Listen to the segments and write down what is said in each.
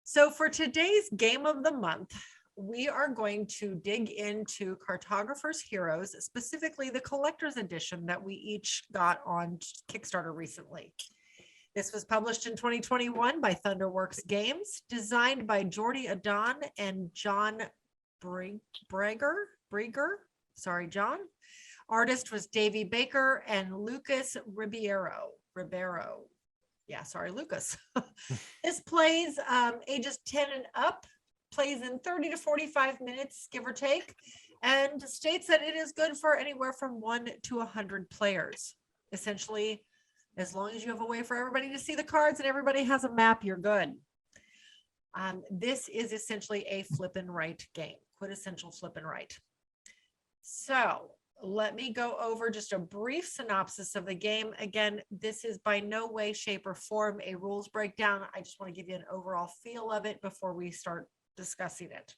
So for today's game of the month, we are going to dig into Cartographers Heroes, specifically the collector's edition that we each got on Kickstarter recently. This was published in 2021 by Thunderworks Games, designed by Jordi Adon and John Breger. Sorry, John. Artist was Davey Baker and Lucas Ribeiro. Yeah, sorry, Lucas. This plays ages 10 and up, plays in 30 to 45 minutes, give or take, and states that it is good for anywhere from 1 to 100 players. Essentially, as long as you have a way for everybody to see the cards and everybody has a map, you're good. This is essentially a flip and write game, quintessential flip and write. So let me go over just a brief synopsis of the game. Again, this is by no way, shape, or form a rules breakdown. I just want to give you an overall feel of it before we start discussing it.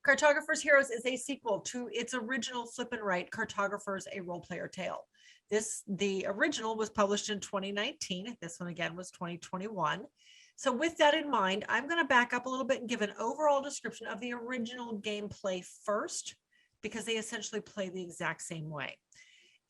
Cartographers Heroes is a sequel to its original flip and write, Cartographers, a role player tale. The original was published in 2019. This one again was 2021. So with that in mind, I'm going to back up a little bit and give an overall description of the original gameplay first, because they essentially play the exact same way.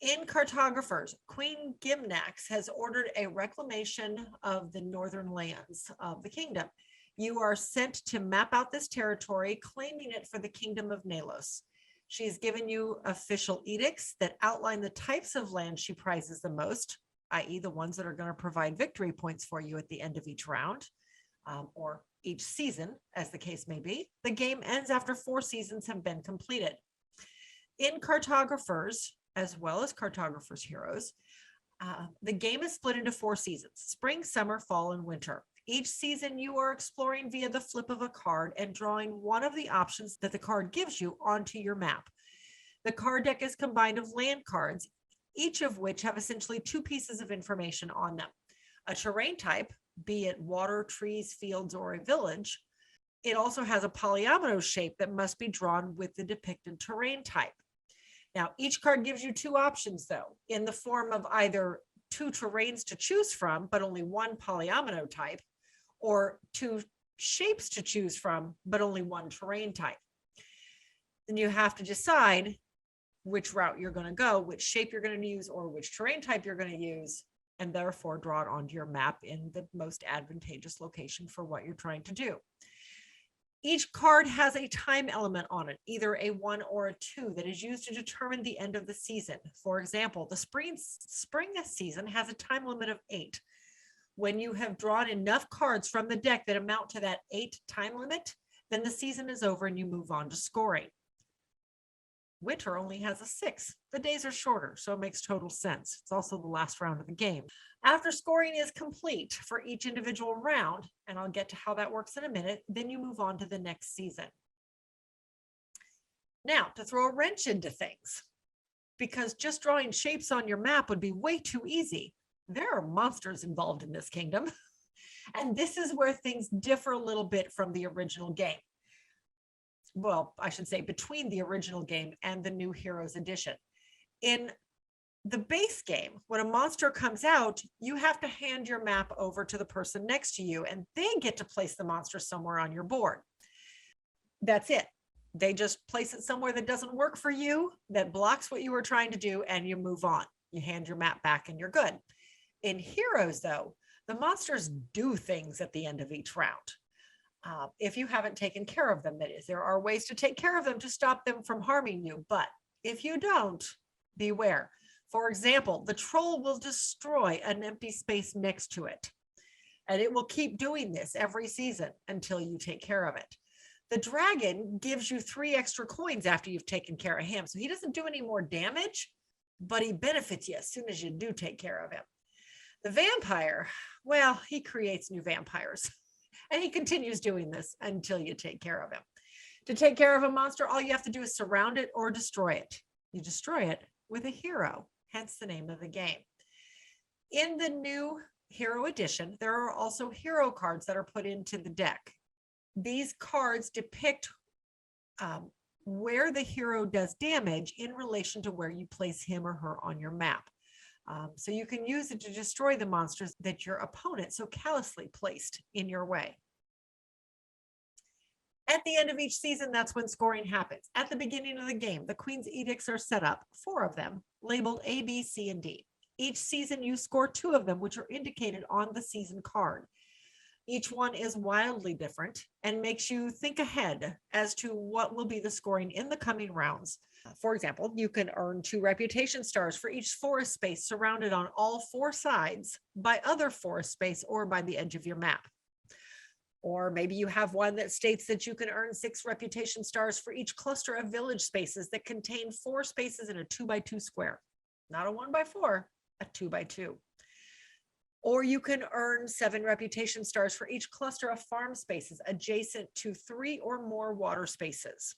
In Cartographers, Queen Gimnax has ordered a reclamation of the northern lands of the kingdom. You are sent to map out this territory, claiming it for the kingdom of Nalos. She's given you official edicts that outline the types of land she prizes the most, i.e. the ones that are going to provide victory points for you at the end of each round, or each season, as the case may be. The game ends after 4 seasons have been completed. In Cartographers, as well as Cartographers Heroes, the game is split into 4 seasons: spring, summer, fall, and winter. Each season you are exploring via the flip of a card and drawing one of the options that the card gives you onto your map. The card deck is combined of land cards, each of which have essentially 2 pieces of information on them: a terrain type, be it water, trees, fields, or a village. It also has a polyomino shape that must be drawn with the depicted terrain type. Now, each card gives you 2 options, though, in the form of either 2 terrains to choose from, but only 1 polyomino type, or 2 shapes to choose from, but only 1 terrain type. Then you have to decide which route you're going to go, which shape you're going to use, or which terrain type you're going to use, and therefore draw it onto your map in the most advantageous location for what you're trying to do. Each card has a time element on it, either a 1 or a 2, that is used to determine the end of the season. For example, the spring season has a time limit of 8. When you have drawn enough cards from the deck that amount to that 8 time limit, then the season is over and you move on to scoring. Winter only has a 6. The days are shorter, so it makes total sense. It's also the last round of the game. After scoring is complete for each individual round, and I'll get to how that works in a minute, then you move on to the next season. Now, to throw a wrench into things, because just drawing shapes on your map would be way too easy, there are monsters involved in this kingdom. And this is where things differ a little bit from the original game. Well, I should say between the original game and the new Heroes edition. In the base game, when a monster comes out, you have to hand your map over to the person next to you, and they get to place the monster somewhere on your board. That's it. They just place it somewhere that doesn't work for you, that blocks what you were trying to do, and you move on. You hand your map back and you're good. In Heroes, though, the monsters do things at the end of each round. If you haven't taken care of them, that is. There are ways to take care of them to stop them from harming you, but if you don't, beware. For example, the troll will destroy an empty space next to it, and it will keep doing this every season until you take care of it. The dragon gives you 3 extra coins after you've taken care of him, so he doesn't do any more damage, but he benefits you as soon as you do take care of him. The vampire, well, he creates new vampires. And he continues doing this until you take care of him. To take care of a monster, all you have to do is surround it or destroy it. You destroy it with a hero, hence the name of the game. In the new Hero Edition, there are also hero cards that are put into the deck. These cards depict where the hero does damage in relation to where you place him or her on your map. So you can use it to destroy the monsters that your opponent so callously placed in your way. At the end of each season, that's when scoring happens. At the beginning of the game, the Queen's Edicts are set up, 4 of them, labeled A, B, C, and D. Each season, you score 2 of them, which are indicated on the season card. Each one is wildly different and makes you think ahead as to what will be the scoring in the coming rounds. For example, you can earn 2 reputation stars for each forest space surrounded on all 4 sides by other forest space or by the edge of your map. Or maybe you have one that states that you can earn 6 reputation stars for each cluster of village spaces that contain 4 spaces in a 2x2 square. Not a 1x4, a 2x2. Or you can earn 7 reputation stars for each cluster of farm spaces adjacent to 3 or more water spaces.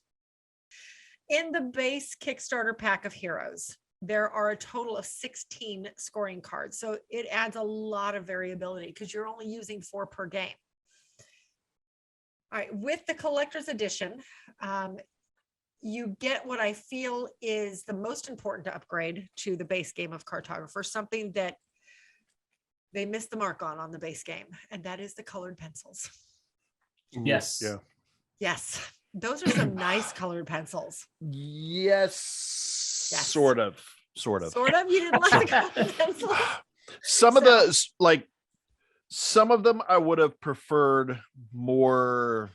In the base Kickstarter pack of heroes, there are a total of 16 scoring cards. So it adds a lot of variability because you're only using 4 per game. All right, with the collector's edition, you get what I feel is the most important upgrade to the base game of Cartographer, something that they missed the mark on the base game, and that is the colored pencils. Yes. Yeah. Yes, those are some nice colored pencils. Yes. Sort of. Sort of. You didn't like the colored pencils? Some of them I would have preferred more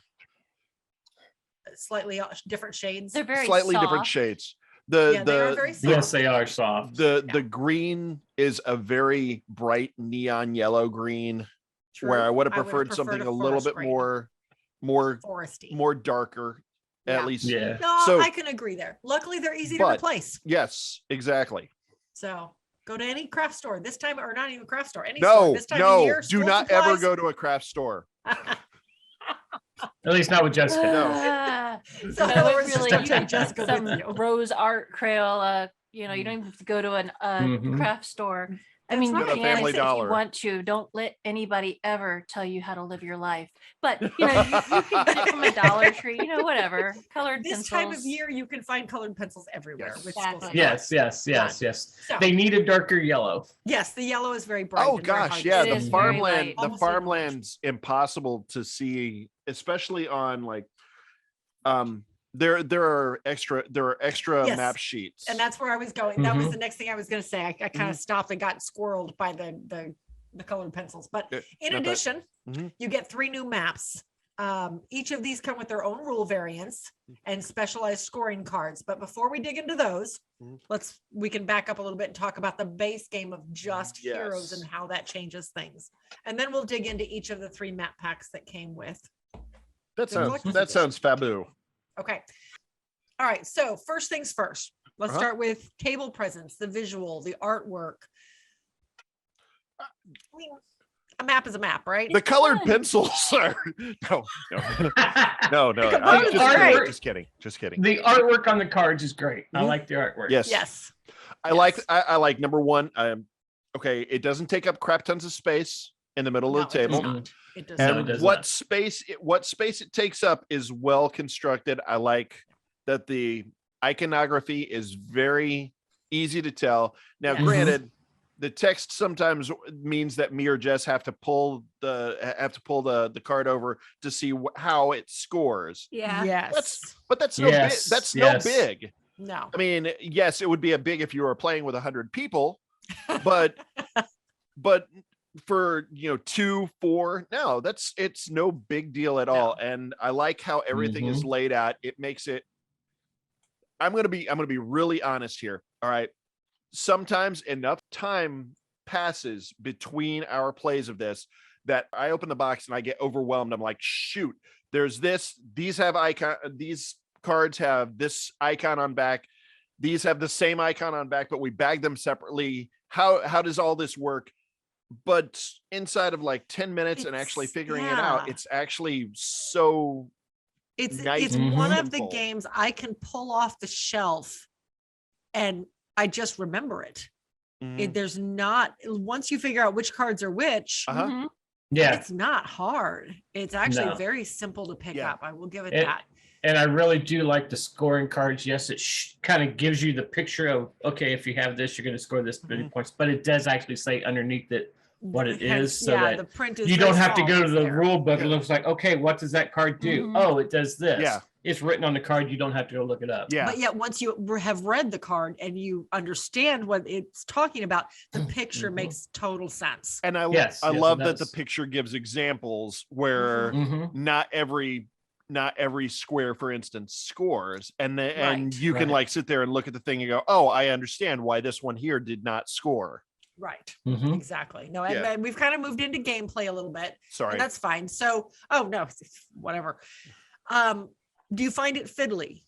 slightly different shades. They're very slightly soft. different shades. They are very soft. Yes, they are soft. The green is a very bright neon yellow green. True. Where I would have I preferred something a little bit green. more Foresty. more darker, Yeah. at least. Yeah. No, So- I can agree there. Luckily, they're easy to But- replace. Yes, exactly. So go to any craft store this time, or not even craft store, any No, store this time of no, year. do school not ever supplies. go to a craft store. At least not with Jessica. So in I other would words, just really don't you take need Jessica some with you. rose art Crayola. You know, you don't even have to go to an Mhm. craft store. I That's mean, you right. Go to can Family if you Dollar. want to. Don't let anybody ever tell you how to live your life. But you know, you can get it from a Dollar Tree. You know, whatever. Colored This pencils. time of year, you can find colored pencils everywhere. Yes. With school Exactly. supplies. Yes. So- They need a darker yellow. Yes, the yellow is very bright. Oh and very hard gosh, to yeah, see. It the is very farmland, light. the Almost like orange. farmland's impossible to see, especially on like there are extra Yes. map sheets. And that's where I was going. That was Mhm. the next thing I was going to say. I kind of stopped and got squirreled by the colored pencils. But in not that- addition, Mhm. you get 3 new maps. Each of these come with their own rule variants and specialized scoring cards. But before we dig into those, Mhm. we can back up a little bit and talk about the base game of just heroes Yes. and how that changes things. And then we'll dig into each of the 3 map packs that came with. that the collector's sounds fabu. Okay. All right. So first things first, let's Uh-huh. start with table presence, the visual, the artwork. I mean, a map is a map, right? The colored fun. pencils are no. components I'm are just great. just kidding. The artwork on the cards is great. I Mhm. like the artwork. Yes. Yes. I like number one. Okay, it doesn't take up crap tons of space in the middle No, of the it does table. not. It does No, not. it And does what not. space it takes up is well constructed. I like that the iconography is very easy to tell. Now, Yes. granted, the text sometimes means that me or Jess have to pull the card over to see how it scores. Yeah. Yes. But that's Yes, that's yes. no big. No. I mean, yes, it would be a big if you were playing with 100 people, but for 2, 4, no, it's no big deal at all. And I like how everything is laid out. It makes it. I'm gonna be really honest here. All right. Sometimes enough time passes between our plays of this that I open the box and I get overwhelmed. I'm like, shoot, there's this. These cards have this icon on back. These have the same icon on back, but we bag them separately. How does all this work? But inside of like 10 minutes and actually figuring it out, it's actually so It's nice it's and one of the simple. games I can pull off the shelf and I just remember it. Mhm. There's not, once you figure out which cards are which, Uh-huh. Mhm. Yeah. it's not hard. It's actually No. very simple to pick Yeah. up. I will give it It- that. And I really do like the scoring cards. Yes, it kind of gives you the picture of, okay, if you have this, you're going to score this many points. But it does actually say underneath it what it hence, is, so yeah, that the print is you don't very have to small, go to it's the there. rule book. It Yeah. looks like, okay, what does that card do? Mhm. Oh, it does this. Yeah. It's written on the card. You don't have to go look it up. Yeah. But yet, once you have read the card and you understand what it's talking about, the picture Mhm. makes total sense. And I Yes, I yes, it love that the does. picture gives examples where Mhm. not every square, for instance, scores, and and Right. you can Right. like sit there and look at the thing and go, oh, I understand why this one here did not score. Right. Mhm. Exactly. No, and Yeah. then we've kind of moved into gameplay a little bit, Sorry. and that's fine. So, oh no, whatever. Do you find it fiddly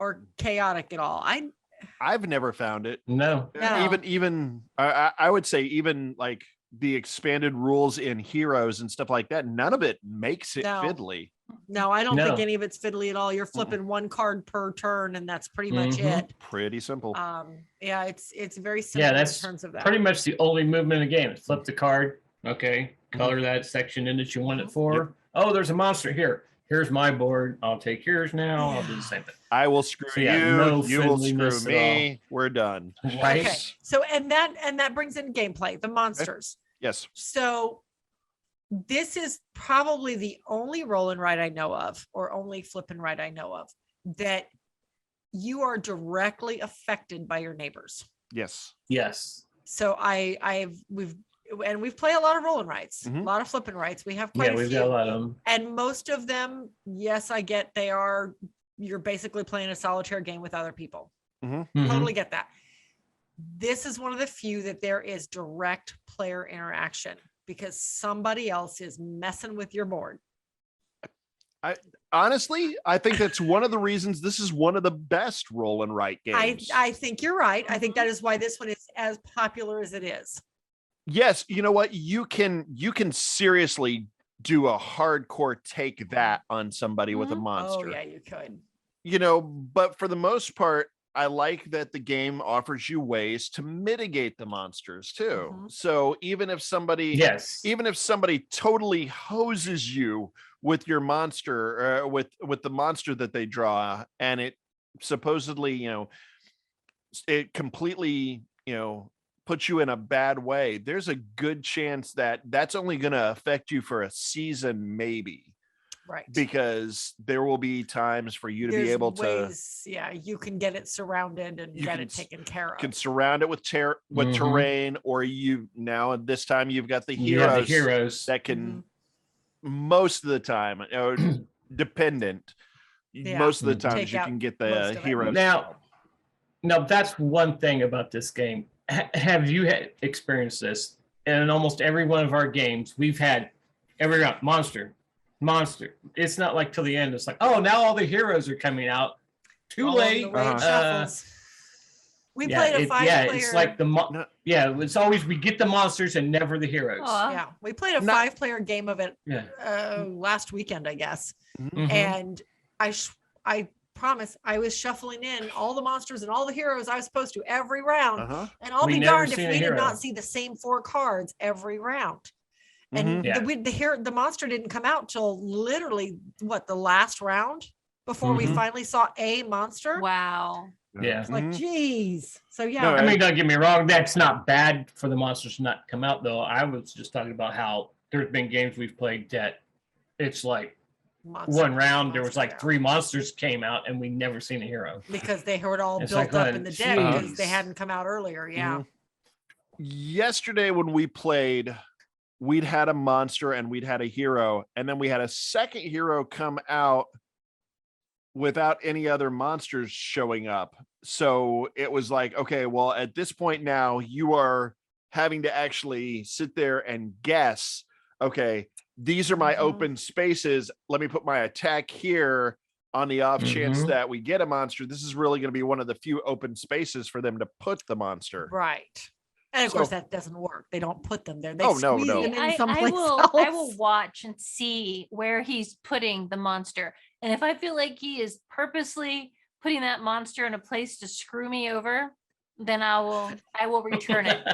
or chaotic at all? I've never found it. No. No. Even I would say even like the expanded rules in Heroes and stuff like that, none of it makes it No. fiddly. No, I don't think No. any of it's fiddly at all. You're flipping one card per turn, and that's pretty much Mhm. it. Pretty simple. Yeah, it's very simple Yeah, in that's terms of that. pretty much the only movement in the game. Flip the card. Okay. Color that section in that you want it for. Oh, there's a monster here. Here's my board. I'll take yours now. I'll do the same thing. I will screw So, yeah, you. no You will screw fiddliness at all. me. We're done. Right? Okay. So and that brings in gameplay, the monsters. Yes. So this is probably the only roll and write I know of, or only flip and write I know of, that you are directly affected by your neighbors. Yes. Yes. So we've played a lot of roll and writes, a Mhm. lot of flip and writes. We have quite Yeah, a we've few. got a lot of them. And most of them, yes, I get you're basically playing a solitaire game with other people. Mhm. Totally get that. This is one of the few that there is direct player interaction because somebody else is messing with your board. Honestly, I think that's one of the reasons this is one of the best roll and write games. I think you're right. I think Mhm. that is why this one is as popular as it is. Yes, you know what? You can seriously do a hardcore take that on somebody with a Mhm. monster. Oh yeah, you could. You know, but for the most part, I like that the game offers you ways to mitigate the monsters too. Mhm. So even if somebody Yes. totally hoses you with your monster, with the monster that they draw, and it supposedly, it completely, puts you in a bad way, there's a good chance that that's only going to affect you for a season, maybe, Right. because there will be times for you to There's be able to ways, yeah, you can get it surrounded and You get can it taken care can of. surround it with Mhm. terrain, or at this time you've got the You have the heroes heroes. that can most of the time, dependent. Yeah. Most of the Mhm. times Take you out can get most the of it. heroes. Now, that's one thing about this game. Have you experienced this? In almost every one of our games, we've had every round, monster. It's not like till the end. It's like, oh, now all the heroes are coming out. Too All of late. the way it Uh-huh. shuffles. We played a 5-player. It's like No. it's always we get the monsters and never the heroes. Aw. Yeah, we played a Not- 5-player game of it Yeah. last weekend, I guess. Mhm. And I promise I was shuffling in all the monsters and all the heroes I was supposed to every round. Uh-huh. And I'll We be never darned if seen a we did hero. not see the same 4 cards every round. And Mhm. the monster didn't come out till literally the last round before we Mhm. finally saw a monster. Wow. Yeah. It's like, Mhm. geez. So yeah, No, I mean, don't get me wrong. That's not bad for the monsters to not come out, though. I was just talking about how there's been games we've played that it's like monster, one round there was monster, like yeah. 3 monsters came out and we never seen a hero. because they were all It's built like, up in the deck because they geez. hadn't come out earlier. Yeah. Mhm. Yesterday when we played, we'd had a monster and we'd had a hero, and then we had a second hero come out without any other monsters showing up. So it was like, okay, well, at this point now you are having to actually sit there and guess, okay, these are my Mhm. open spaces. Let me put my attack here on the off chance Mhm. that we get a monster. This is really going to be one of the few open spaces for them to put the monster. Right. And of So- course that doesn't work. They don't put them there. They Oh, no, squeeze no. them in I someplace will else. I will watch and see where he's putting the monster. And if I feel like he is purposely putting that monster in a place to screw me over, then I will return it.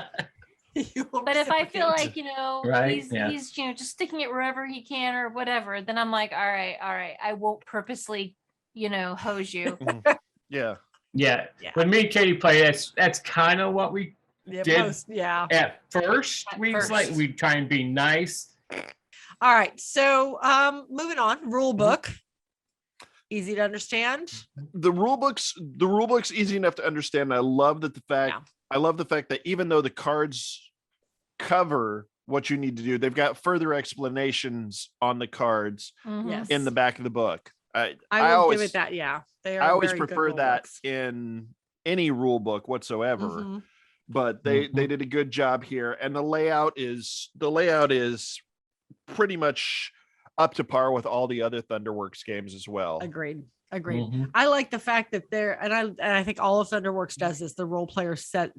You will But if I feel reciprocate. like, Right, he's yeah. he's just sticking it wherever he can or whatever, then I'm like, all right, I won't purposely, hose you. Yeah. Yeah. Yeah. When me and Katie play, that's kind of what we Yeah, did yeah. at first. At We first. we'd try and be nice. All right. So moving on, rule Mm-hmm. book. Easy to understand. The rule book's easy enough to understand. I love that I love the fact that even though the cards cover what you need to do, they've got further explanations on the cards Mhm. Yes. in the back of the book. I I will always give it that. Yeah. They are I always very good prefer rule that books. in any rule book whatsoever. Mhm. But they did a good job here, and the layout is pretty much up to par with all the other Thunderworks games as well. Agreed. Mhm. I like the fact that I think all of Thunderworks does this. The role player set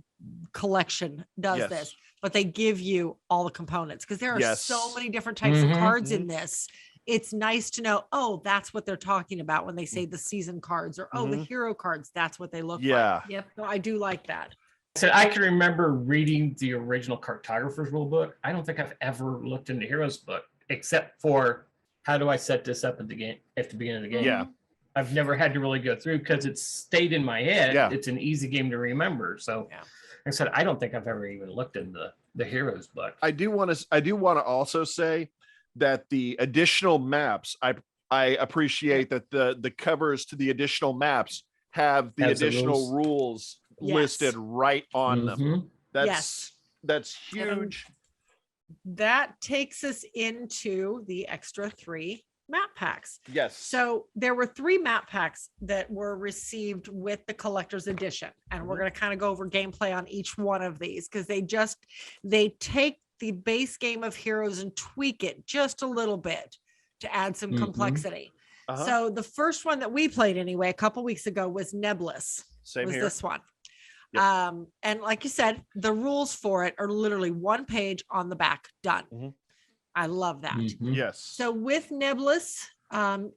collection does Yes. this, but they give you all the components because there are so Yes. many different types of Mhm. cards in this. It's nice to know, oh, that's what they're talking about when they say the season cards, or oh, the Mhm. hero cards, that's what they look like. Yeah. Yep. So I do like that. So I can remember reading the original Cartographers rule book. I don't think I've ever looked in the Heroes book except for how do I set this up at the beginning of the game. Yeah. I've never had to really go through because it's stayed in my head. Yeah. It's an easy game to remember. So Yeah. like I said, I don't think I've ever even looked in the Heroes book. I do want to also say that the additional maps, I appreciate that the covers to the additional maps have the Has the additional rules Yes. listed right on them. Mhm. That's And huge. that takes us into the extra 3 map packs. Yes. So there were 3 map packs that were received with the collector's edition. And we're going to kind of go over gameplay on each one of these because they take the base game of Heroes and tweak it just a little bit to add some Mhm. complexity. Uh-huh. So the first one that we played anyway, a couple weeks ago, was Nebulous. Same was here. this one. Yep. And like you said, the rules for it are literally 1 page on the back, done. Mhm. I love that. Mhm. Yes. So with Nebulous,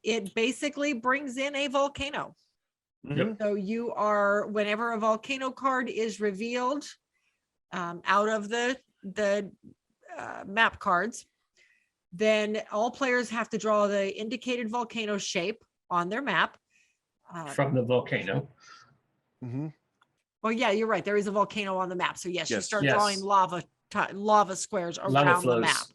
it basically brings in a volcano. Mhm. So you are, whenever a volcano card is revealed out of the map cards, then all players have to draw the indicated volcano shape on their map. From the volcano. Mhm. Well, yeah, you're right. There is a volcano on the map. So yes, you Yes. start Yes. drawing lava squares Lava around the flows. map.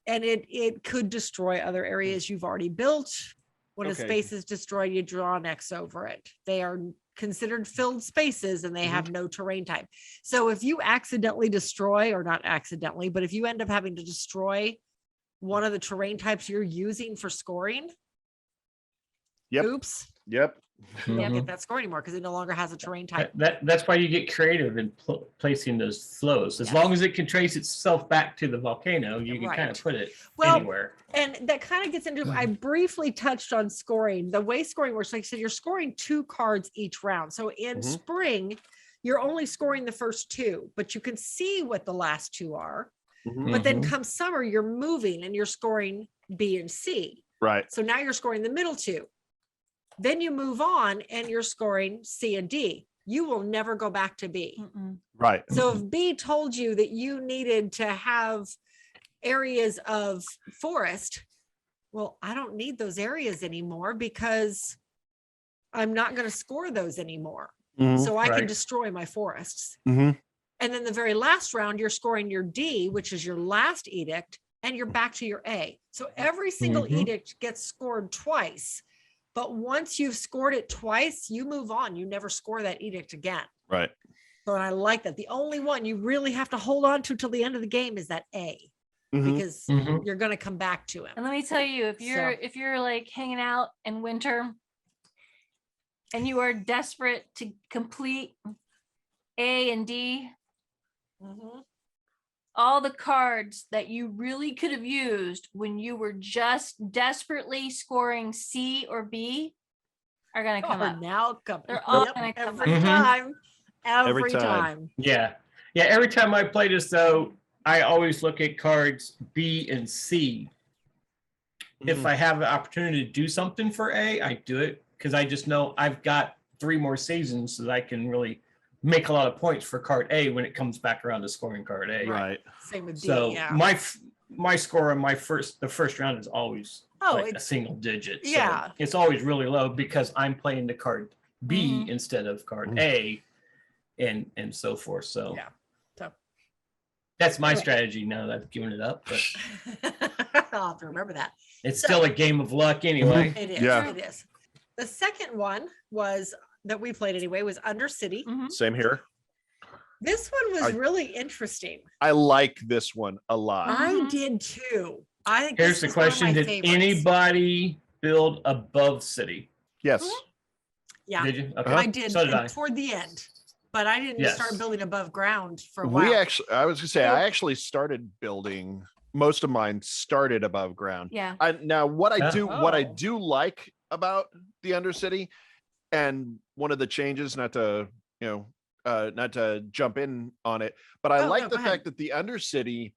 And it could destroy other areas you've already built. When a Okay. space is destroyed, you draw an X over it. They are considered filled spaces and they have no terrain type. So if you accidentally destroy, or not accidentally, but if you end up having to destroy one of the terrain types you're using for scoring, Yep. oops, Yep. you don't Mhm. get that score anymore because it no longer has a terrain type. That's why you get creative in placing those flows. As Yes. long as it can trace itself back to the volcano, you can kind Right. of put it Well, anywhere. And that kind of gets into, I briefly touched on scoring. The way scoring works, like I said, you're scoring 2 cards each round. So in Mhm. spring, you're only scoring the first 2, but you can see what the last 2 are. Mhm. But then Mhm. come summer, you're moving and you're scoring B and C. Right. So now you're scoring the middle 2. Then you move on and you're scoring C and D. You will never go back to B. Mm-mm. Right. So if B told you that you needed to have areas of forest, well, I don't need those areas anymore because I'm not going to score those anymore. Mhm. So I can Right. destroy my forests. Mhm. And then the very last round, you're scoring your D, which is your last edict, and you're back to your A. So every single Mhm. edict gets scored twice. But once you've scored it twice, you move on. You never score that edict again. Right. So and I like that. The only one you really have to hold on to till the end of the game is that A, Mhm. because Mhm. you're going to come back to him. And let me tell you, if you're like hanging out in winter and you are desperate to complete A and D, Mhm. all the cards that you really could have used when you were just desperately scoring C or B are going to come Are up. now coming. They're all Yep, gonna come every up. time. Every Every time. time. Yeah. Yeah. Every time I play this, though, I always look at cards B and C. If Mhm. I have the opportunity to do something for A, I do it because I just know I've got 3 more seasons so that I can really make a lot of points for card A when it comes back around to scoring card A. Right. Same with D. So Yeah. my score on the first round is always Oh, like a it's- single digit. So yeah. it's always really low because I'm playing the card B Mhm. instead of card Mhm. A. and so forth. So Yeah. So that's my Anyway. strategy now that I've given it up, but I'll have to remember that. it's So- still a game of luck anyway. It is. Yeah. It is. The second one was that we played anyway was Undercity. Mhm. Same here. This one was I- really interesting. I like this one a lot. I Mhm. did too. I think Here's this the was one of question: my did favorites. anybody build above city? Yes. Yeah, Did you? Okay. I did. So did and I. toward the end, but I didn't start Yes. building above ground for a while. We actually, I was gonna say, So- I actually started building. Most of mine started above ground. Yeah. Now, what I Oh. do like about the Undercity, and one of the changes, not to not to jump in on it, but I Oh, like no, the go ahead. fact that the Undercity,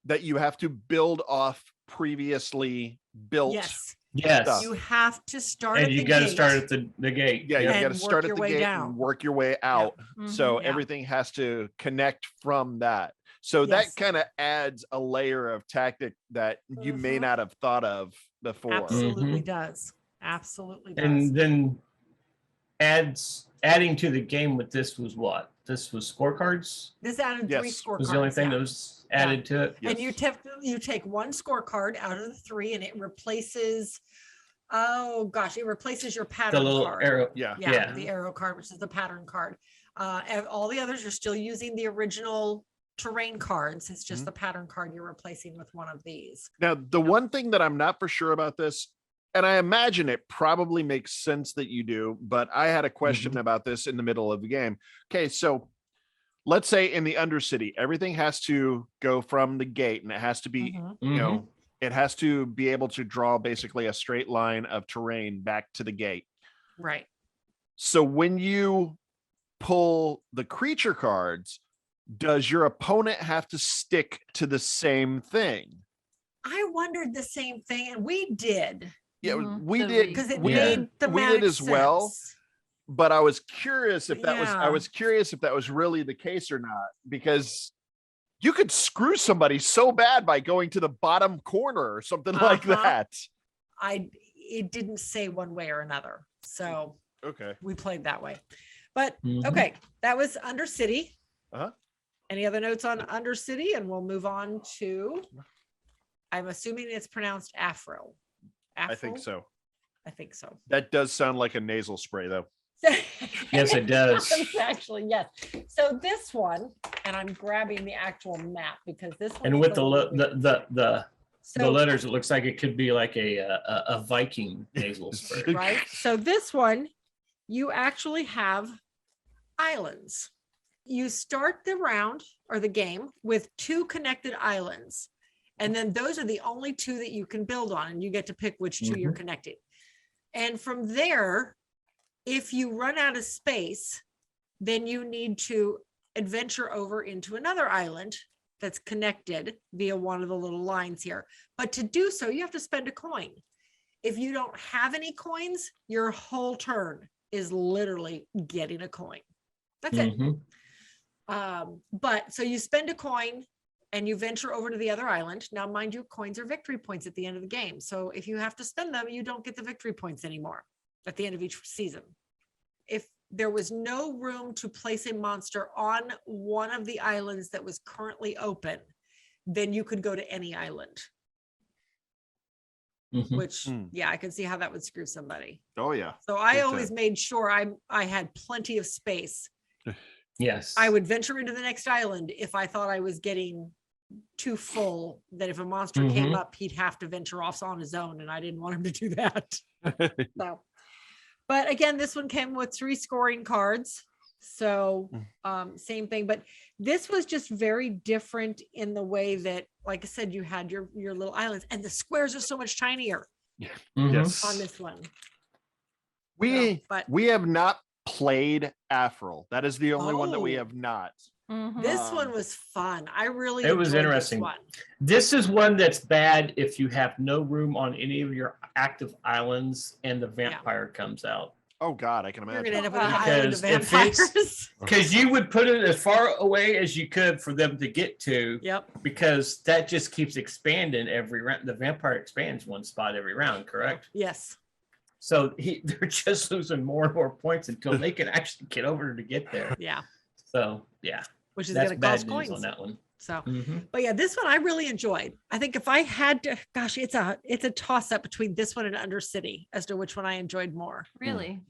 that you have to build off previously built. Yes, Yes. you have to start. And at you the got to gate. start at the gate. Yeah, you And got to work start at your the way gate down. and work your way out. So Yeah. everything has to connect from that. So Yes. that kind of adds a layer of tactic that you may Mhm. not have thought of before. Absolutely Mhm. does. Absolutely does. And then adding to the game with this was what? This was scorecards. This added 3 Yes, scorecards. Was the only thing yeah. that was added to it. And you Yes. take one scorecard out of the 3 and it replaces, oh gosh, it replaces your The pattern little card. arrow. Yeah. Yeah, Yeah. the arrow card, which is the pattern card. And all the others, you're still using the original terrain cards. It's just Mhm. the pattern card you're replacing with one of these. Now, the one thing that I'm not for sure about this, and I imagine it probably makes sense that you do, but I had a question about this in the middle of the game. Okay, so let's say in the Undercity, everything has to go from the gate and it has to be, Mhm. you know, it has to be able to draw basically a straight line of terrain back to the gate. Right. So when you pull the creature cards, does your opponent have to stick to the same thing? I wondered the same thing, and we did Yeah, Mhm. we The did. because it we Yeah. did. made the We did as well. But I was curious if that was. I Yeah. was curious if that was really the case or not, because you could screw somebody so bad by going to the bottom corner or something like Uh-huh. that. It didn't say one way or another, so Okay. we played that way. But Mhm. okay, that was Undercity. Uh-huh. Any other notes on Undercity? And we'll move on to, I'm assuming it's pronounced Afro. I think Afro? so. I think so. That does sound like a nasal spray, though. Yes, it does. It's actually, yes. So this one, and I'm grabbing the actual map because this one. And is with a little bit- the So- letters, it looks like it could be like a Viking nasal spray. right? So this one, you actually have islands. You start the round or the game with 2 connected islands. And then those are the only 2 that you can build on, and you get to pick which 2 you're connecting. And from there, if you run out of space, then you need to adventure over into another island that's connected via one of the little lines here. But to do so, you have to spend a coin. If you don't have any coins, your whole turn is literally getting a coin. That's it. Mhm. But so you spend a coin and you venture over to the other island. Now, mind you, coins are victory points at the end of the game. So if you have to spend them, you don't get the victory points anymore at the end of each season. If there was no room to place a monster on one of the islands that was currently open, then you could go to any island, Mhm. which, Hmm. yeah, I can see how that would screw somebody. Oh yeah. So I Big always time. made sure I had plenty of space. Yes. I would venture into the next island if I thought I was getting too full, that if a monster came Mhm. up, he'd have to venture off on his own, and I didn't want him to do that. So, but again, this one came with 3 scoring cards. So same thing, but this was just very different in the way that, like I said, you had your little islands, and the squares are so much tinier Mhm. Yes. on this one. We So, but we have not played Afril. That is the only one that we Oh. have not. Mhm. this Um, one was fun. I really It was enjoyed this interesting. one. This is one that's bad if you have no room on any of your active islands and the vampire comes out. Oh God, I can You're imagine. gonna end up with an island of Because if it's- vampires. Because you would put it as far away as you could for them to get to, Yep. because that just keeps expanding every round. The vampire expands one spot every round, correct? Yes. So they're just losing more and more points until they can actually get over to get there. Yeah. So yeah, which is that's going to cost bad news coins. on that one. So, Mhm. but yeah, this one I really enjoyed. I think if I had to, gosh, it's a toss up between this one and Undercity as to which one I enjoyed more. Really?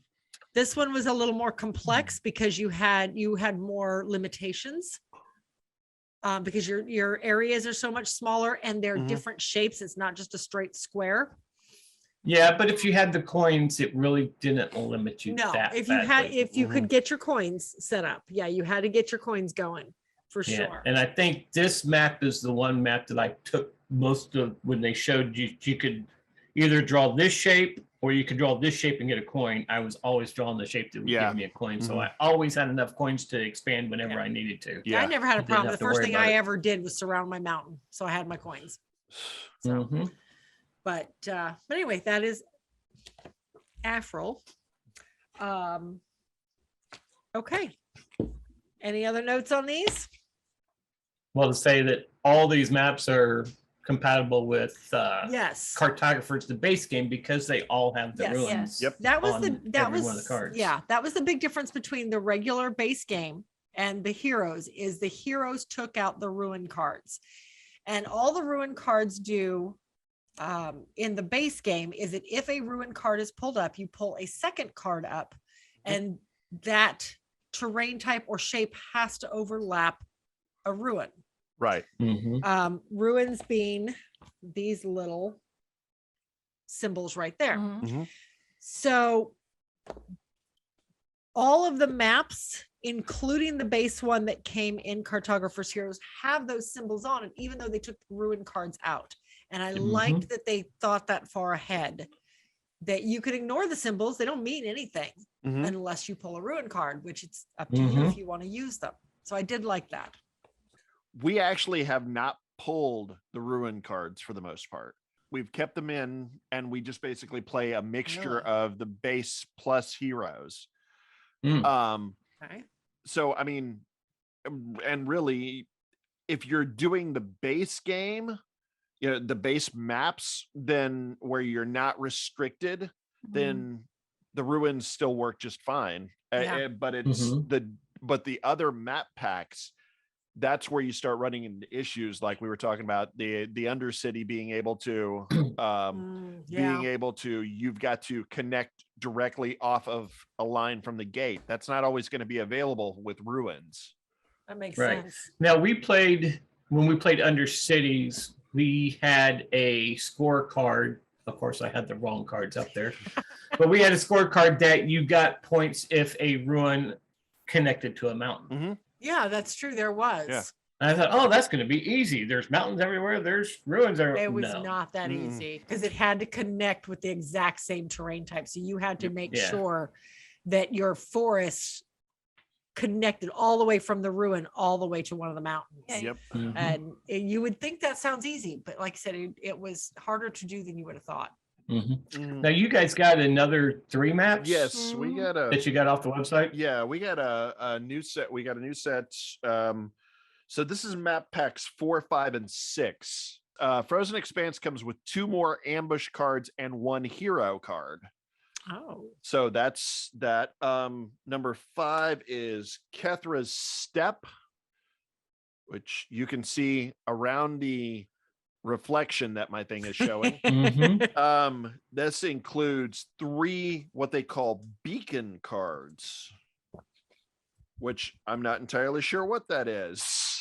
This one was a little more complex because you had more limitations. Because your areas are so much smaller and they're Mhm. different shapes. It's not just a straight square. Yeah, but if you had the coins, it really didn't limit you No, that if you badly. could get your coins set up, yeah, you had to get your coins going for Yeah, sure. and I think this map is the one map that I took most of when they showed you could either draw this shape or you could draw this shape and get a coin. I was always drawing the shape that would Yeah. give me a coin. So Mhm. I always had enough coins to expand whenever Yeah. I needed to. Yeah, I Yeah. never had a Didn't problem. have The to first worry thing about I it. ever did was surround my mountain, so I had my coins. So, Mhm. but anyway, that is Afrol. Okay. Any other notes on these? Well, to say that all these maps are compatible with Yes. Cartographers, the base game, because they all have the Yes. ruins. Yep. That was on every one of the cards. yeah, that was the big difference between the regular base game and the heroes is the heroes took out the ruin cards. And all the ruin cards do in the base game is that if a ruin card is pulled up, you pull a second card up and that terrain type or shape has to overlap a ruin. Right. Mhm. Ruins being these little symbols right there. Mhm. Mhm. So all of the maps, including the base one that came in Cartographers Heroes, have those symbols on it, even though they took the ruin cards out. And I liked that they thought that far ahead, that you could ignore the symbols. They don't mean anything Mhm. unless you pull a ruin card, which it's up to you if you want to use them. So I did like that. We actually have not pulled the ruin cards for the most part. We've kept them in and we just basically play a mixture Really? of the base plus heroes. Mm. Okay. So I mean, and really, if you're doing the base game, you know, the base maps, then where you're not restricted, Mhm. then the ruins still work just fine. Yeah. But it's Mhm. but the other map packs, that's where you start running into issues like we were talking about the Undercity being able to Yeah, you've got to connect directly off of a line from the gate. That's not always going to be available with ruins. that makes Right. sense. Now when we played Under Cities, we had a scorecard. Of course, I had the wrong cards up there, but we had a scorecard that you got points if a ruin connected to a mountain. Yeah, that's true. There was. Yeah. And I thought, oh, that's going to be easy. There's mountains everywhere. There's ruins everywhere. It was No. not that Mm-mm. easy because it had to connect with the exact same terrain type. So you had to make Yeah. sure that your forest connected all the way from the ruin all the way to one of the mountains. Yeah. Yep. Mhm. And you would think that sounds easy, but like I said, it was harder to do than you would have thought. Mhm. Mhm. Now you guys got another 3 maps. Yes, we got a That you got off the website. yeah, we got a new set. We got a new set. So this is map packs 4, 5, and 6. Frozen Expanse comes with 2 more ambush cards and 1 hero card. Oh, So that's that. Number 5 is Kethra's Step, which you can see around the reflection that my thing is showing. Mhm. This includes 3 what they call beacon cards, which I'm not entirely sure what that is.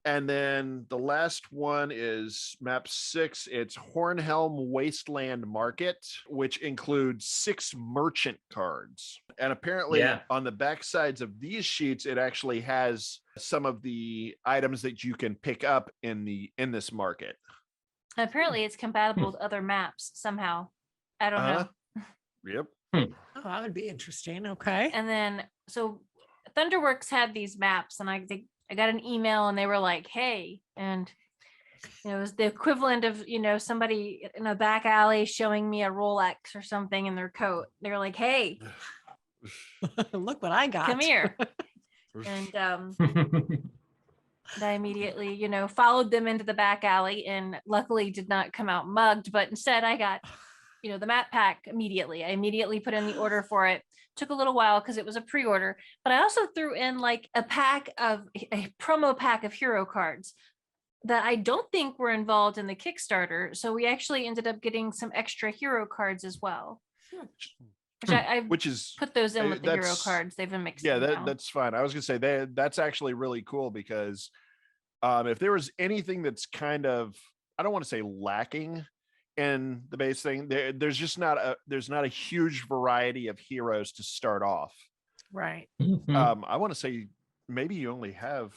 And then the last one is map 6. It's Hornhelm Wasteland Market, which includes 6 merchant cards. And apparently Yeah. on the back sides of these sheets, it actually has some of the items that you can pick up in this market. Apparently, it's compatible with other maps somehow. I don't know. Yep. oh, that would be interesting. Okay. And then, so Thunderworks had these maps, and I think I got an email, and they were like, "Hey," and it was the equivalent of somebody in a back alley showing me a Rolex or something in their coat. They were like, "Hey, Look what I got. come here," and I immediately, followed them into the back alley, and luckily did not come out mugged, but instead I got, the map pack immediately. I immediately put in the order for it, Took a little while because it was a pre-order, but I also threw in like a promo pack of hero cards that I don't think were involved in the Kickstarter. So we actually ended up getting some extra hero cards as well. Which I which is put those in with the hero that's- cards. They've been mixed. yeah, now. that's fine. I was gonna say that's actually really cool because if there was anything that's kind of, I don't want to say lacking in the base thing, there's just not a huge variety of heroes to start off. Right. I want to say maybe you only have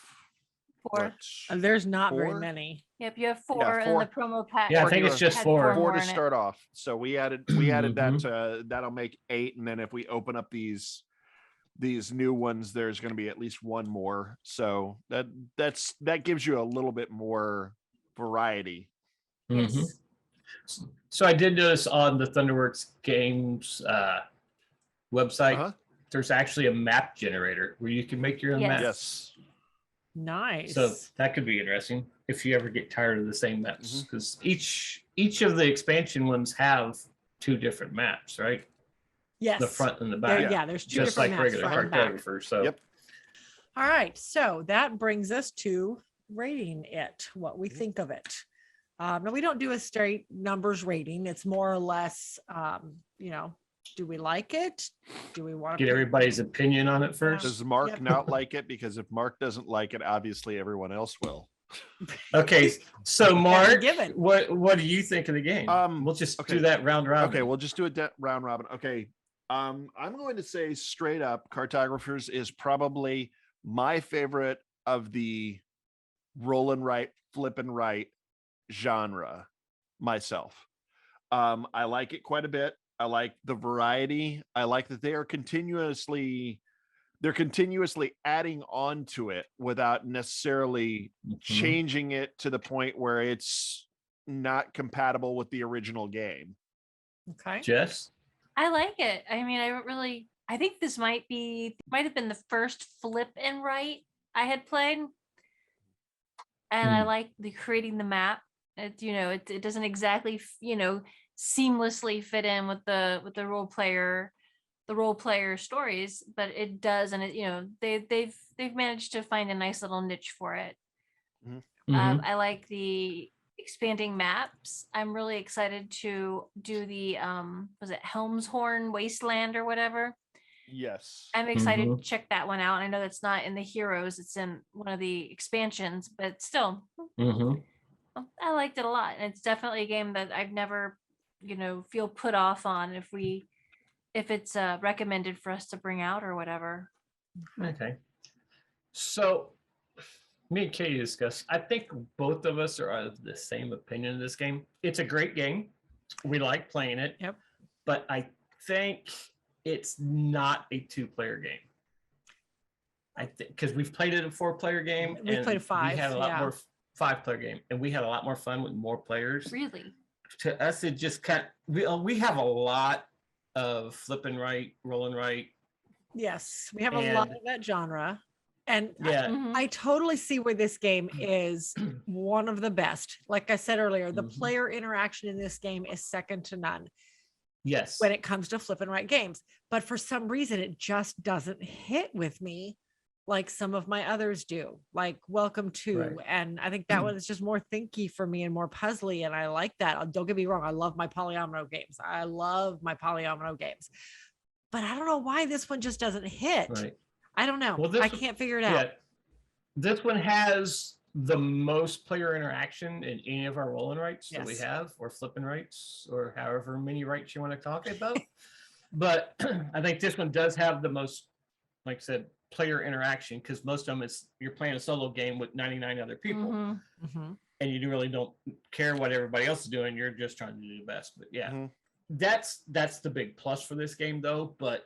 4. what, There's not very 4? many. Yep, you have 4 Yeah, in 4. the promo pack. Yeah, I Or think it's heroes just had 4. 4 more to in it. start off. So we added that to, that'll make 8, and then if we open up these new ones, there's going to be at least one more. So that gives you a little bit more variety. Yes. So I did notice on the Thunderworks Games website, Uh-huh. there's actually a map generator where you can make your own Yes. maps. Yes. Nice. So that could be interesting if you ever get tired of the same maps, Mhm. because each of the expansion ones have 2 different maps, right? yes. The front and the There, back, yeah, there's 2 just different like maps, regular front and back. Cartographers. So Yep. All right. So that brings us to rating it, what we think of it. Now we don't do a straight numbers rating. It's more or less, do we like it? Do we want to get everybody's opinion on it first. Does Mark Yep. not like it? Because if Mark doesn't like it, obviously everyone else will. Okay, so Mark, given. what do you think of the game? We'll just okay. do that round robin. Okay, we'll just do a round robin. Okay. I'm going to say straight up, Cartographers is probably my favorite of the roll and write, flip and write genre myself. I like it quite a bit. I like the variety. I like that they're continuously adding on to it without necessarily changing it to the point where it's not compatible with the original game. Okay. Jess? I like it. I mean, I think this might have been the first flip and write I had played. And I like creating the map. It doesn't exactly, seamlessly fit in with the role player stories, but it does. And they've managed to find a nice little niche for it. I like the expanding maps. I'm really excited to do the was it Helmshorn Wasteland or whatever. Yes. I'm excited to check that one out. I know that's not in the heroes, it's in one of the expansions, but still I liked it a lot. And it's definitely a game that I've never feel put off on if it's recommended for us to bring out or whatever. Okay. So me and Katie discussed, I think both of us are of the same opinion of this game. It's a great game. We like playing it. Yep. But I think it's not a 2-player game. I think because we've played it a 4-player game. We've played a 5, We had a lot yeah. more 5-player game, and we had a lot more fun with more players. Really? To us, it just we have a lot of flip and right, roll and right. Yes, we have a lot And- of that genre. And Yeah. Mhm. I totally see where this game is one of the best. Like I said earlier, the player interaction in this game is second to none Yes. when it comes to flip and write games. But for some reason, it just doesn't hit with me like some of my others do, like Welcome to. Right. And I think that one is just more thinky for me and more puzzly. And I like that. Don't get me wrong. I love my polyomino games. But I don't know why this one just doesn't hit. Right. I don't know. Well, this I one- can't figure it out. Yeah. This one has the most player interaction in any of our roll and rights that we Yes. have, or flipping rights, or however many rights you want to talk about. But I think this one does have the most, like I said, player interaction, because most of them you're playing a solo game with 99 other people, Mhm. Mhm. and you really don't care what everybody else is doing. You're just trying to do the best. But yeah, Mhm. that's the big plus for this game, though. But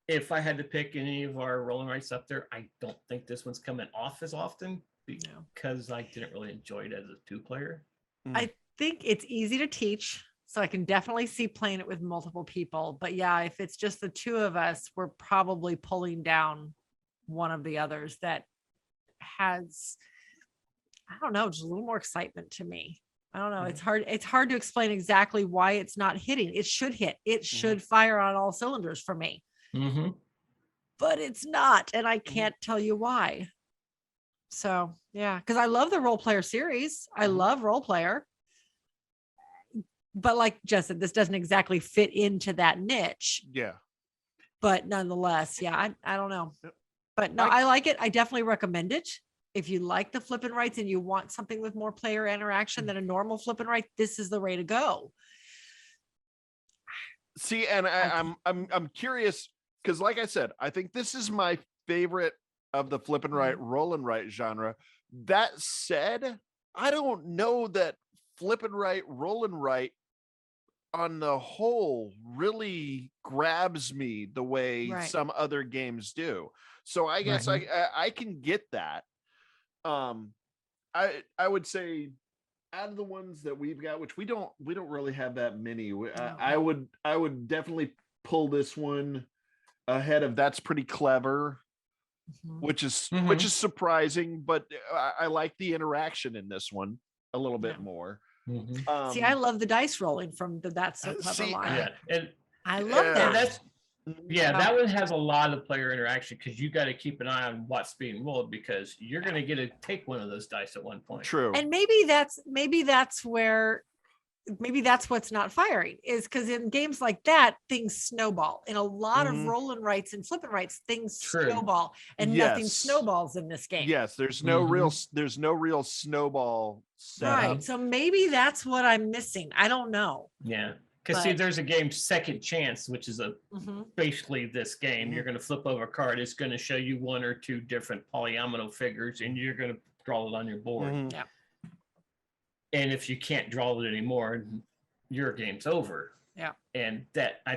if I had to pick any of our rolling rights up there, I don't think this one's coming off as often No. because I didn't really enjoy it as a 2-player. I think it's easy to teach. So I can definitely see playing it with multiple people. But yeah, if it's just the 2 of us, we're probably pulling down one of the others that has, I don't know, just a little more excitement to me. I don't know. It's hard to explain exactly why it's not hitting. It should hit. It should fire on all cylinders for me. Mm-hmm. but it's not, and I can't tell you why. So yeah, because I love the role player series. I love role player. But like Jess said, this doesn't exactly fit into that niche. Yeah. But nonetheless, yeah, I don't know. Yep. But no, I like it. I definitely recommend it. If you like the flip and writes and you want something with more player interaction than a normal flip and write, this is the way to go. See, and I'm curious because, like I said, I think this is my favorite of the flip and write, roll and write genre. That said, I don't know that flip and write, roll and write on the whole really grabs me the way some other games do. So I guess I can get that. I would say out of the ones that we've got, which we don't really have that many. I would definitely pull this one ahead of That's Pretty Clever, which is surprising, but I like the interaction in this one a little bit more. See, I love the dice rolling from the That's So Clever line. Yeah, and I love that. That one has a lot of player interaction because you got to keep an eye on what's being rolled because you're going to get to take one of those dice at one point. True. And maybe that's what's not firing is because in games like that, things snowball. In a lot of roll and writes and flip and writes, things snowball, and nothing snowballs in this game. Yes, there's no real snowball set right. up. So maybe that's what I'm missing. I don't know. Yeah. Because see, there's a game Second Chance, which is basically this game. You're going to flip over a card. It's going to show you one or two different polyomino figures, and you're going to draw it on your board. Yeah. And if you can't draw it anymore, your game's over. Yeah. And that I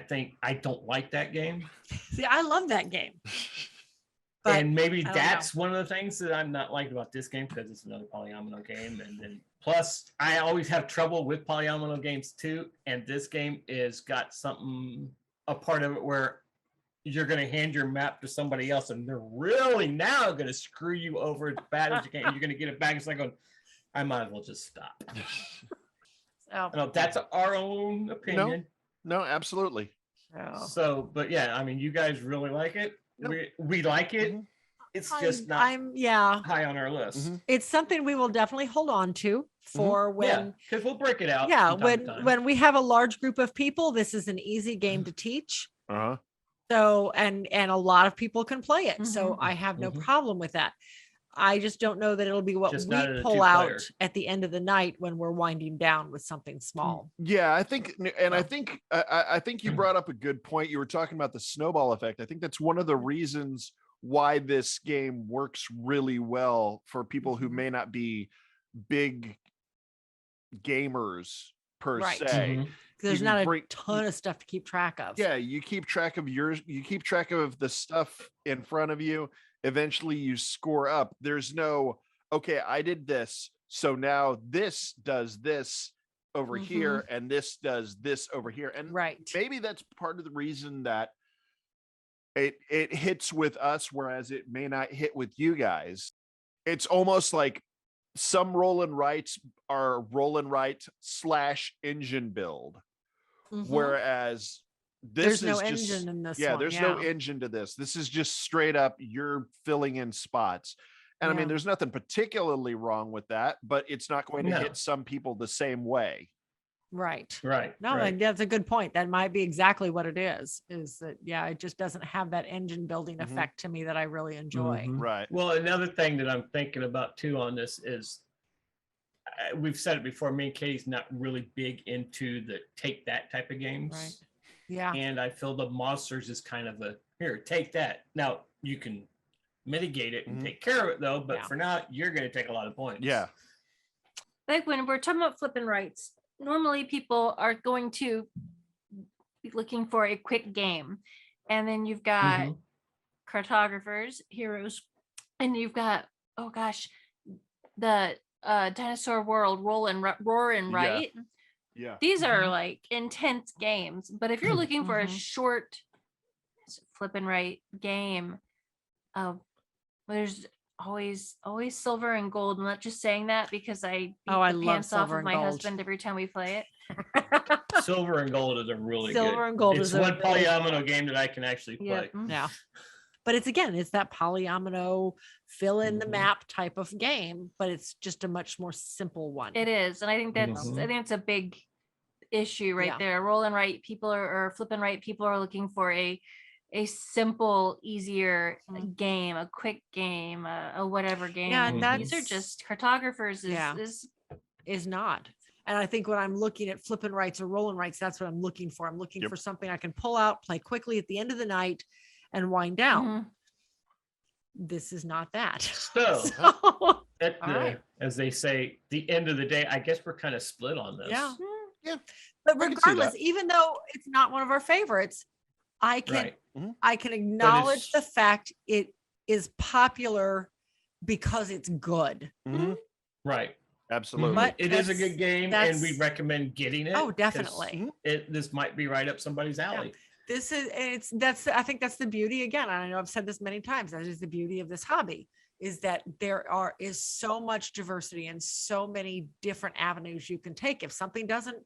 don't like that game. See, I love that game. And maybe that's one of the things that I'm not liking about this game because it's another polyomino game. And then plus, I always have trouble with polyomino games too. And this game is got a part of it where you're going to hand your map to somebody else and they're really now going to screw you over as bad as you can. You're going to get it back. It's like going, I might as well just stop. No, that's our own opinion. No, absolutely. So, but yeah, I mean, you guys really like it. We like it. It's just not high on our list. It's something we will definitely hold on to for when because we'll break it out. Yeah, when we have a large group of people, this is an easy game to teach. So and a lot of people can play it. So I have no problem with that. I just don't know that it'll be what just we pull out at the end of the night when we're winding down with something small. Yeah, I think you brought up a good point. You were talking about the snowball effect. I think that's one of the reasons why this game works really well for people who may not be big gamers per se. There's not a ton of stuff to keep track of. Yeah, you keep track of the stuff in front of you. Eventually you score up. There's no, okay, I did this. So now this does this over here and this does this over here. And maybe that's part of the reason that it hits with us, whereas it may not hit with you guys. It's almost like some roll and writes are roll and write / engine build. Whereas this there's is no just, engine in this there's no engine to this. This is just straight up you're filling in spots. And I mean, there's nothing particularly wrong with that, but it's not going to hit some people the same way. Right. No, and that's a good point. That might be exactly what it is that, it just doesn't have that engine building effect to me that I really enjoy. Right. Well, another thing that I'm thinking about too on this is we've said it before, me and Katie's not really big into the take that type of games. Right. Yeah. And I feel the monsters is kind of here, take that. Now you can mitigate it and take care of it though, but for now you're going to take a lot of points. Yeah. Like when we're talking about flipping rights, normally people are going to be looking for a quick game. And then you've got Cartographers, Heroes, and you've got, the Dinosaur World Roar and Write. Yeah. These are like intense games, but if you're looking for a short flip and write game, there's always silver and gold. I'm not just saying that because I beat the love pants off silver of and my gold. husband every time we play it. Silver and Gold is a really good. Silver and Gold It's is a one really polyomino game that I can actually play. Yep. Yeah. But it's that polyomino fill in the Mhm. map type of game, but it's just a much more simple one. It is, and I think I Mhm. think it's a big issue right Yeah. there. Roll and write people or flip and write people are looking for a simple, easier game, a quick game, a whatever game. Yeah, And and these are that's just cartographers. Yeah. Is not. And I think when I'm looking at flip and writes or roll and writes, that's what I'm looking for. I'm looking Yep. for something I can pull out, play quickly at the end of the night, and wind down. Mhm. This is not that. So So, at All the, right. as they say, the end of the day, I guess we're kind of split on this. yeah. Yeah. But I can see regardless, that. even though it's not one of our favorites, I can Right. I can acknowledge the it's- fact it is popular because it's good. Mhm. Right. Absolutely. But It is a that's- good game, and we that's- recommend getting it. Oh, 'cause definitely. This might be right up somebody's alley. This is I think that's the beauty again. And I know I've said this many times. That is the beauty of this hobby, is that there is so much diversity and so many different avenues you can take. If something doesn't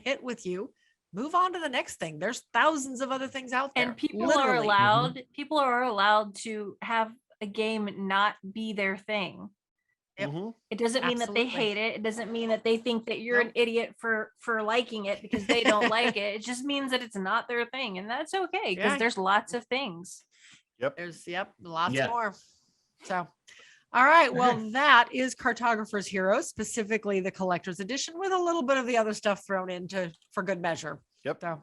hit with you, move on to the next thing. There's thousands of other things out there. And people are literally. allowed to have a game not be their thing. Yep. Mhm. It doesn't mean that they Absolutely. hate it. It doesn't mean that they think that you're an Nope. idiot for liking it because they don't like it. It just means that it's not their thing, and that's okay because Yeah. there's lots of things. There's lots Yeah. more. So, all right. Well, that is Cartographer's Heroes, specifically the collector's edition, with a little bit of the other stuff thrown into for good measure. Yep. So.